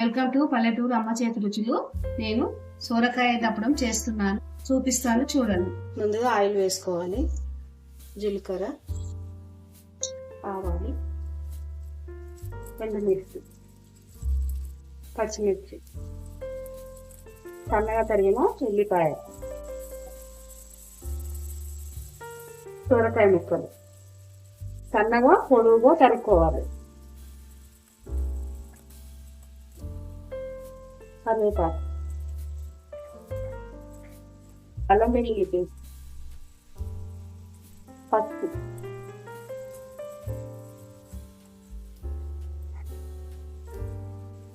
Welcome to పల్లెటూరు అమ్మ చేతి రుచులు. నేను సోరకాయ దప్పడం చేస్తున్నాను, చూపిస్తాను చూడండి. ముందుగా ఆయిల్ వేసుకోవాలి. జీలకర్ర, ఆవాలు, ఎండుమిర్చి, పచ్చిమిర్చి, సన్నగా తరిగిన ఉల్లిపాయ, సోరకాయ ముక్కలు సన్నగా పొడుగుగా తరుక్కోవాలి. కరివేపాకు, అల్లం వెల్లుల్లి పేస్ట్, పసుపు,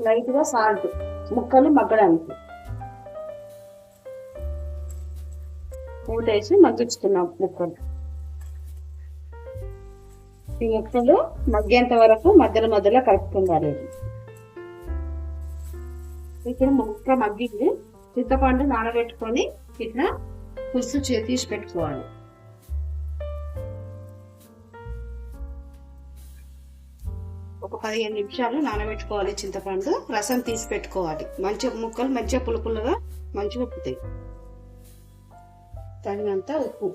లైట్గా సాల్ట్ ముక్కలు మగ్గడానికి ఊటేసి మగ్గించుకున్నాం. ముక్కలు ఈ ముక్కలు మగ్గేంత వరకు మధ్యలో మధ్యలో కలుపుకుండాలి. ఇక్కడ ముక్క మగ్గింది. చింతపండు నానబెట్టుకొని ఇట్లా పులుసు తీసి పెట్టుకోవాలి. ఒక 15 నిమిషాలు నానబెట్టుకోవాలి. చింతపండు రసం తీసి పెట్టుకోవాలి. మంచిగా ముక్కలు మంచిగా పులుపులుగా మంచిగా ఉప్పుతాయి. తగినంత ఉప్పు,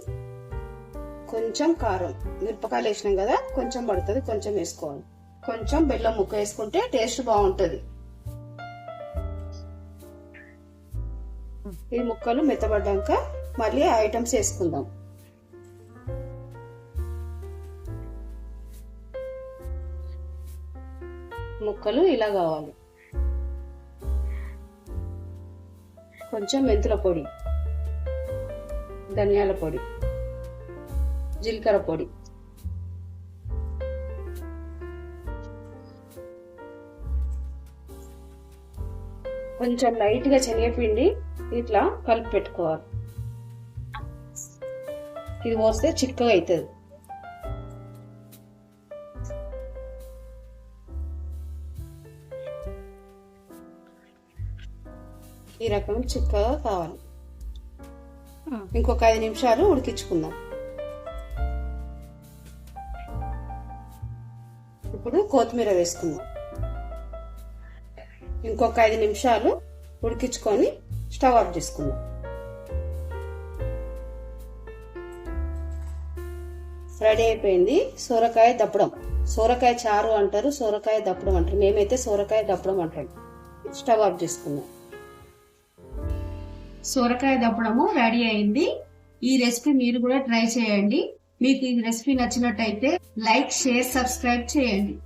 కొంచెం కారం, మిరపకాయలు వేసినాం కదా కొంచెం పడుతుంది, కొంచెం వేసుకోవాలి. కొంచెం బెల్లం ముక్క వేసుకుంటే టేస్ట్ బాగుంటుంది. ఈ ముక్కలు మెత్తబడ్డాక మళ్ళీ ఐటమ్స్ వేసుకుందాం. ముక్కలు ఇలా కావాలి. కొంచెం మెంతుల పొడి, ధనియాల పొడి, జీలకర్ర పొడి, కొంచెం లైట్ గా శనగపిండి ఇట్లా కలిపి పెట్టుకోవాలి. ఇది పోస్తే చిక్కగా అవుతుంది. ఈ రకం చిక్కగా కావాలి. ఇంకొక 5 నిమిషాలు ఉడికించుకుందాం. ఇప్పుడు కొత్తిమీర వేసుకుందాం. ఇంకొక 5 నిమిషాలు ఉడికించుకొని స్టవ్ ఆఫ్ చేసుకుందాం. రెడీ అయిపోయింది సోరకాయ దప్పడం. సోరకాయ చారు అంటారు, సోరకాయ దప్పడం అంటారు. మేమైతే సోరకాయ దప్పడం అంటాం. స్టవ్ ఆఫ్ చేసుకుందాం. సోరకాయ దప్పడము రెడీ అయింది. ఈ రెసిపీ మీరు కూడా ట్రై చేయండి. మీకు ఈ రెసిపీ నచ్చినట్టయితే లైక్, షేర్, సబ్స్క్రైబ్ చేయండి.